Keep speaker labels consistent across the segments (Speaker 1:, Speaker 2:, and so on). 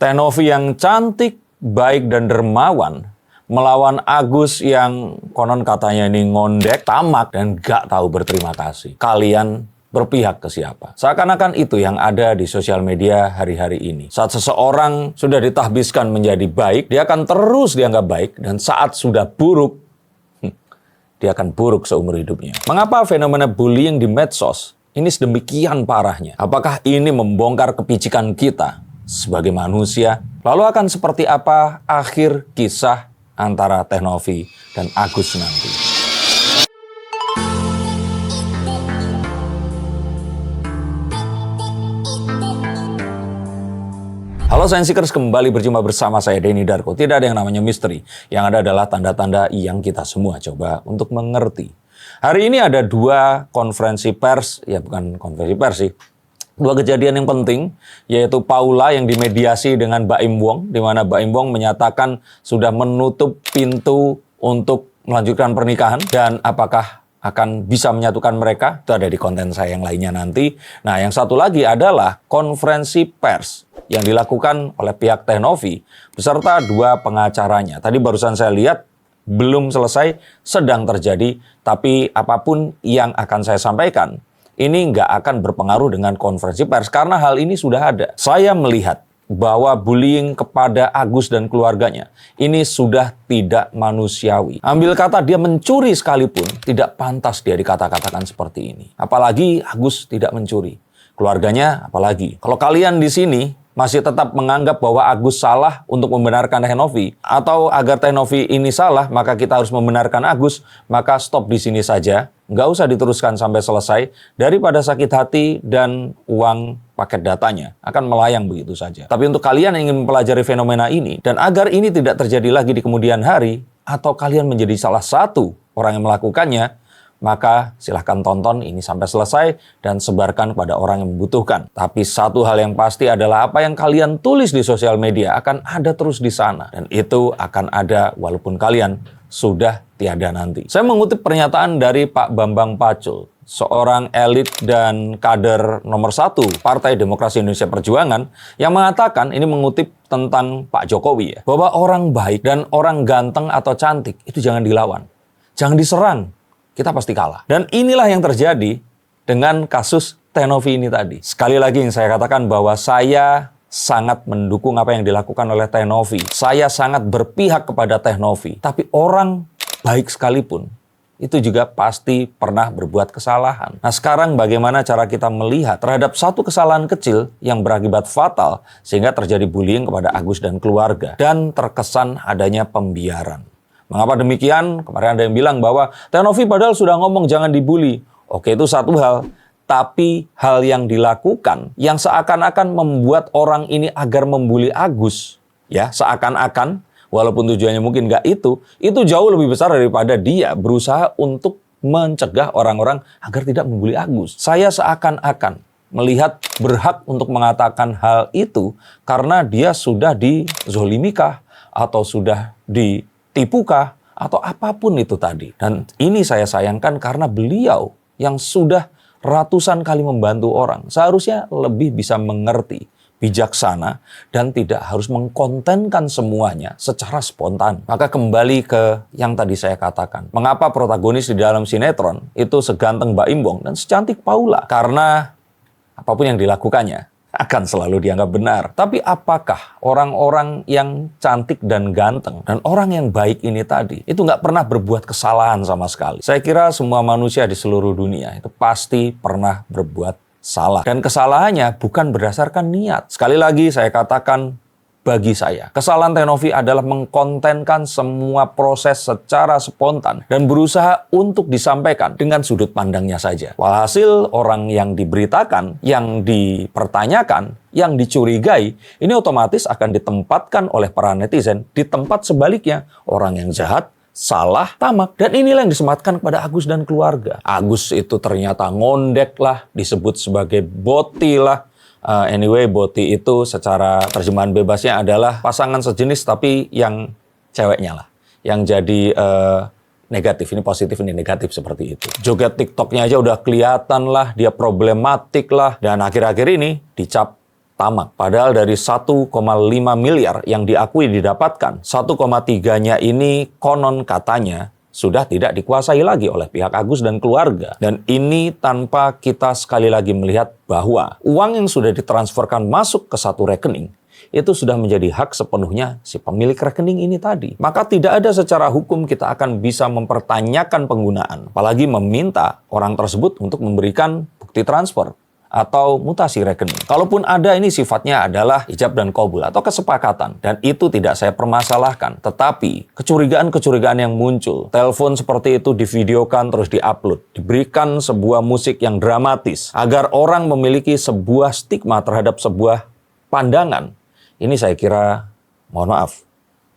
Speaker 1: Teh-Novi yang cantik, baik dan dermawan melawan Agus yang konon katanya ini ngondek, tamak, dan gak tahu berterima kasih. Kalian berpihak ke siapa? Seakan-akan itu yang ada di sosial media hari-hari ini. Saat seseorang sudah ditahbiskan menjadi baik, dia akan terus dianggap baik, dan saat sudah buruk, dia akan buruk seumur hidupnya. Mengapa fenomena bullying di medsos ini sedemikian parahnya? Apakah ini membongkar kepicikan kita sebagai manusia? Lalu akan seperti apa akhir kisah antara Teh-Novi dan Agus nanti? Halo Science Seekers, kembali berjumpa bersama saya Denny Darko. Tidak ada yang namanya misteri, yang ada adalah tanda-tanda yang kita semua coba untuk mengerti. Hari ini ada dua konferensi pers, ya bukan konferensi pers sih, dua kejadian yang penting, yaitu Paula yang dimediasi dengan Baim Wong, di mana Baim Wong menyatakan sudah menutup pintu untuk melanjutkan pernikahan, dan apakah akan bisa menyatukan mereka, itu ada di konten saya yang lainnya nanti. Nah, yang satu lagi adalah konferensi pers yang dilakukan oleh pihak Teh-Novi beserta dua pengacaranya. Tadi barusan saya lihat belum selesai, sedang terjadi, tapi apapun yang akan saya sampaikan, ini nggak akan berpengaruh dengan konferensi pers karena hal ini sudah ada. Saya melihat bahwa bullying kepada Agus dan keluarganya ini sudah tidak manusiawi. Ambil kata dia mencuri sekalipun, tidak pantas dia dikata-katakan seperti ini. Apalagi Agus tidak mencuri. Keluarganya apalagi. Kalau kalian di sini masih tetap menganggap bahwa Agus salah untuk membenarkan Teh-Novi, atau agar Teh-Novi ini salah, maka kita harus membenarkan Agus, maka stop di sini saja. Nggak usah diteruskan sampai selesai, daripada sakit hati dan uang paket datanya akan melayang begitu saja. Tapi untuk kalian yang ingin mempelajari fenomena ini, dan agar ini tidak terjadi lagi di kemudian hari, atau kalian menjadi salah satu orang yang melakukannya, maka silahkan tonton ini sampai selesai dan sebarkan kepada orang yang membutuhkan. Tapi satu hal yang pasti adalah apa yang kalian tulis di sosial media akan ada terus di sana. Dan itu akan ada walaupun kalian sudah tiada nanti. Saya mengutip pernyataan dari Pak Bambang Pacul, seorang elit dan kader nomor 1 Partai Demokrasi Indonesia Perjuangan, yang mengatakan, ini mengutip tentang Pak Jokowi ya, bahwa orang baik dan orang ganteng atau cantik itu jangan dilawan, jangan diserang. Kita pasti kalah. Dan inilah yang terjadi dengan kasus Teh-Novi ini tadi. Sekali lagi yang saya katakan bahwa saya sangat mendukung apa yang dilakukan oleh Teh-Novi. Saya sangat berpihak kepada Teh-Novi. Tapi orang baik sekalipun itu juga pasti pernah berbuat kesalahan. Nah, sekarang bagaimana cara kita melihat terhadap satu kesalahan kecil yang berakibat fatal sehingga terjadi bullying kepada Agus dan keluarga dan terkesan adanya pembiaran. Mengapa demikian? Kemarin ada yang bilang bahwa Teh-Novi padahal sudah ngomong jangan dibully. Oke, itu satu hal. Tapi hal yang dilakukan yang seakan-akan membuat orang ini agar membuli Agus, ya seakan-akan, walaupun tujuannya mungkin nggak itu jauh lebih besar daripada dia berusaha untuk mencegah orang-orang agar tidak membuli Agus. Saya seakan-akan melihat berhak untuk mengatakan hal itu karena dia sudah dizolimikah atau sudah ditipukah atau apapun itu tadi. Dan ini saya sayangkan karena beliau yang sudah ratusan kali membantu orang seharusnya lebih bisa mengerti, bijaksana, dan tidak harus mengkontenkan semuanya secara spontan. Maka kembali ke yang tadi saya katakan. Mengapa protagonis di dalam sinetron itu seganteng Baim Wong dan secantik Paula? Karena apapun yang dilakukannya akan selalu dianggap benar. Tapi apakah orang-orang yang cantik dan ganteng dan orang yang baik ini tadi itu nggak pernah berbuat kesalahan sama sekali? Saya kira semua manusia di seluruh dunia itu pasti pernah berbuat salah. Dan kesalahannya bukan berdasarkan niat. Sekali lagi saya katakan, bagi saya, kesalahan Teh-Novi adalah mengkontenkan semua proses secara spontan dan berusaha untuk disampaikan dengan sudut pandangnya saja. Walhasil orang yang diberitakan, yang dipertanyakan, yang dicurigai, ini otomatis akan ditempatkan oleh para netizen di tempat sebaliknya. Orang yang jahat, salah, tamak. Dan inilah yang disematkan kepada Agus dan keluarga. Agus itu ternyata ngondek lah, disebut sebagai boti lah. Anyway, boti itu secara terjemahan bebasnya adalah pasangan sejenis tapi yang ceweknya lah. Yang jadi negatif, ini positif, ini negatif seperti itu. Joget TikToknya aja udah kelihatan lah, dia problematik lah. Dan akhir-akhir ini dicap tamak. Padahal dari 1,5 miliar yang diakui didapatkan, 1,3-nya ini konon katanya sudah tidak dikuasai lagi oleh pihak Agus dan keluarga. Dan ini tanpa kita sekali lagi melihat bahwa uang yang sudah ditransferkan masuk ke satu rekening, itu sudah menjadi hak sepenuhnya si pemilik rekening ini tadi. Maka tidak ada secara hukum kita akan bisa mempertanyakan penggunaan, apalagi meminta orang tersebut untuk memberikan bukti transfer atau mutasi rekening. Kalaupun ada, ini sifatnya adalah ijab dan qabul atau kesepakatan, dan itu tidak saya permasalahkan. Tetapi kecurigaan-kecurigaan yang muncul, telepon seperti itu divideokan terus diupload, diberikan sebuah musik yang dramatis agar orang memiliki sebuah stigma terhadap sebuah pandangan, ini saya kira, mohon maaf,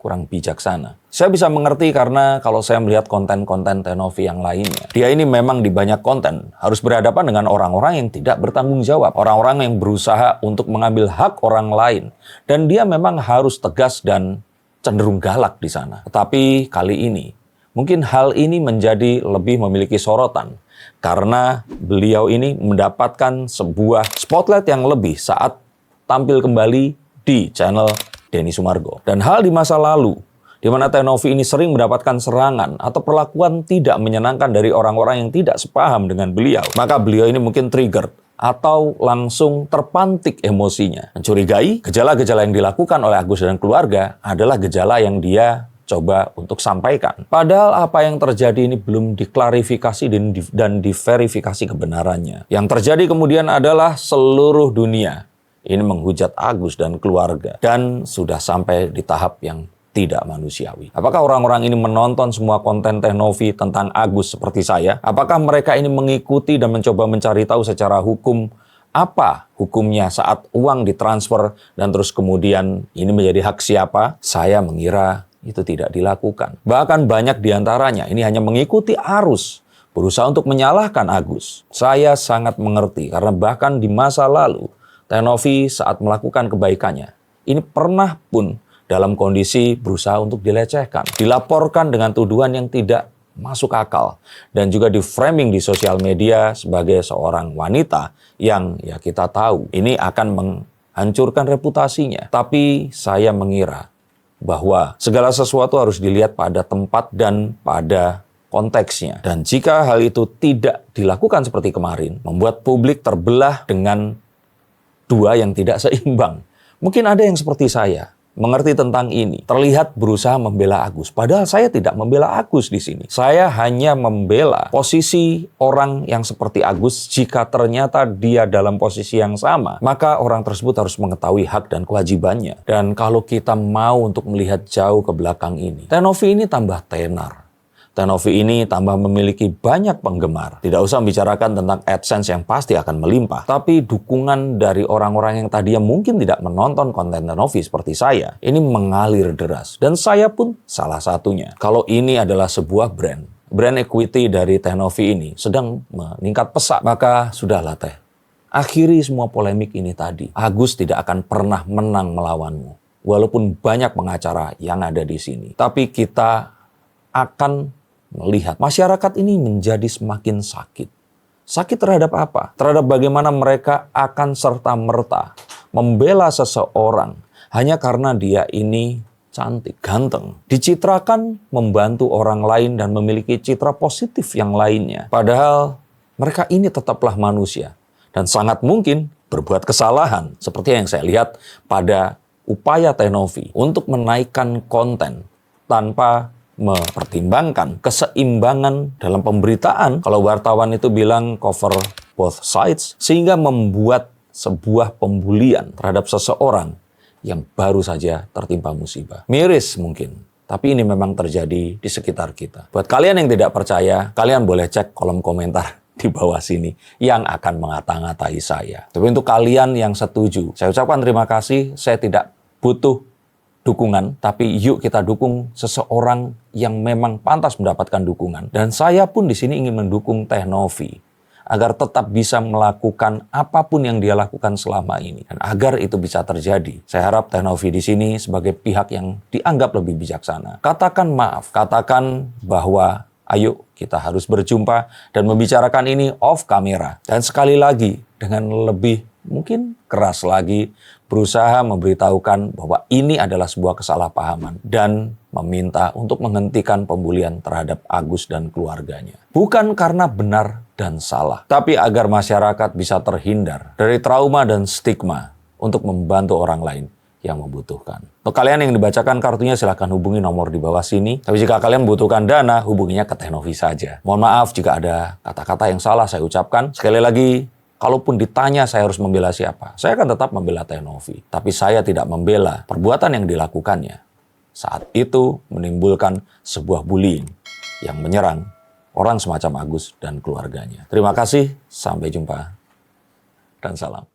Speaker 1: kurang bijaksana. Saya bisa mengerti karena kalau saya melihat konten-konten Teh Novi yang lainnya, dia ini memang di banyak konten harus berhadapan dengan orang-orang yang tidak bertanggung jawab. Orang-orang yang berusaha untuk mengambil hak orang lain. Dan dia memang harus tegas dan cenderung galak di sana. Tetapi kali ini, mungkin hal ini menjadi lebih memiliki sorotan. Karena beliau ini mendapatkan sebuah spotlight yang lebih saat tampil kembali di channel Denny Sumargo. Dan hal di masa lalu, di mana Teh Novi ini sering mendapatkan serangan atau perlakuan tidak menyenangkan dari orang-orang yang tidak sepaham dengan beliau, maka beliau ini mungkin trigger atau langsung terpantik emosinya. Mencurigai gejala-gejala yang dilakukan oleh Agus dan keluarga adalah gejala yang dia coba untuk sampaikan. Padahal apa yang terjadi ini belum diklarifikasi dan diverifikasi kebenarannya. Yang terjadi kemudian adalah seluruh dunia ini menghujat Agus dan keluarga, dan sudah sampai di tahap yang tidak manusiawi. Apakah orang-orang ini menonton semua konten Teh Novi tentang Agus seperti saya? Apakah mereka ini mengikuti dan mencoba mencari tahu secara hukum apa hukumnya saat uang ditransfer dan terus kemudian ini menjadi hak siapa? Saya mengira itu tidak dilakukan. Bahkan banyak diantaranya ini hanya mengikuti arus, berusaha untuk menyalahkan Agus. Saya sangat mengerti karena bahkan di masa lalu Teh Novi saat melakukan kebaikannya, ini pernah pun dalam kondisi berusaha untuk dilecehkan, dilaporkan dengan tuduhan yang tidak masuk akal, dan juga di-framing di sosial media sebagai seorang wanita yang ya kita tahu ini akan menghancurkan reputasinya. Tapi saya mengira bahwa segala sesuatu harus dilihat pada tempat dan pada konteksnya. Dan jika hal itu tidak dilakukan seperti kemarin, membuat publik terbelah dengan dua yang tidak seimbang. Mungkin ada yang seperti saya, mengerti tentang ini, terlihat berusaha membela Agus. Padahal saya tidak membela Agus di sini. Saya hanya membela posisi orang yang seperti Agus. Jika ternyata dia dalam posisi yang sama, maka orang tersebut harus mengetahui hak dan kewajibannya. Dan kalau kita mau untuk melihat jauh ke belakang ini, Teh Novi ini tambah tenar. Teh Novi ini tambah memiliki banyak penggemar. Tidak usah membicarakan tentang AdSense yang pasti akan melimpah. Tapi dukungan dari orang-orang yang tadinya mungkin tidak menonton konten Teh Novi seperti saya, ini mengalir deras. Dan saya pun salah satunya. Kalau ini adalah sebuah brand equity dari Teh Novi ini sedang meningkat pesat, maka sudahlah Teh. Akhiri semua polemik ini tadi. Agus tidak akan pernah menang melawanmu. Walaupun banyak pengacara yang ada di sini. Tapi kita akan melihat masyarakat ini menjadi semakin sakit. Sakit terhadap apa? Terhadap bagaimana mereka akan serta-merta membela seseorang hanya karena dia ini cantik, ganteng. Dicitrakan membantu orang lain dan memiliki citra positif yang lainnya. Padahal mereka ini tetaplah manusia. Dan sangat mungkin berbuat kesalahan. Seperti yang saya lihat pada upaya Teh Novi untuk menaikkan konten tanpa mempertimbangkan keseimbangan dalam pemberitaan. Kalau wartawan itu bilang cover both sides, sehingga membuat sebuah pembulian terhadap seseorang yang baru saja tertimpa musibah. Miris mungkin, tapi ini memang terjadi di sekitar kita. Buat kalian yang tidak percaya, kalian boleh cek kolom komentar di bawah sini yang akan mengata-ngatai saya. Tapi untuk kalian yang setuju, saya ucapkan terima kasih. Saya tidak butuh dukungan, tapi yuk kita dukung seseorang yang memang pantas mendapatkan dukungan. Dan saya pun di sini ingin mendukung Teh Novi agar tetap bisa melakukan apapun yang dia lakukan selama ini, dan agar itu bisa terjadi. Saya harap Teh Novi di sini sebagai pihak yang dianggap lebih bijaksana. Katakan maaf, katakan bahwa ayo kita harus berjumpa dan membicarakan ini off kamera. Dan sekali lagi dengan lebih mungkin keras lagi, berusaha memberitahukan bahwa ini adalah sebuah kesalahpahaman dan meminta untuk menghentikan pembulian terhadap Agus dan keluarganya. Bukan karena benar dan salah, tapi agar masyarakat bisa terhindar dari trauma dan stigma untuk membantu orang lain yang membutuhkan. Untuk kalian yang dibacakan kartunya, silahkan hubungi nomor di bawah sini. Tapi jika kalian membutuhkan dana, hubunginya ke Teh Novi saja. Mohon maaf jika ada kata-kata yang salah saya ucapkan. Sekali lagi, kalaupun ditanya saya harus membela siapa, saya akan tetap membela Teh Novi. Tapi saya tidak membela perbuatan yang dilakukannya. Saat itu menimbulkan sebuah bullying yang menyerang orang semacam Agus dan keluarganya. Terima kasih, sampai jumpa, dan salam.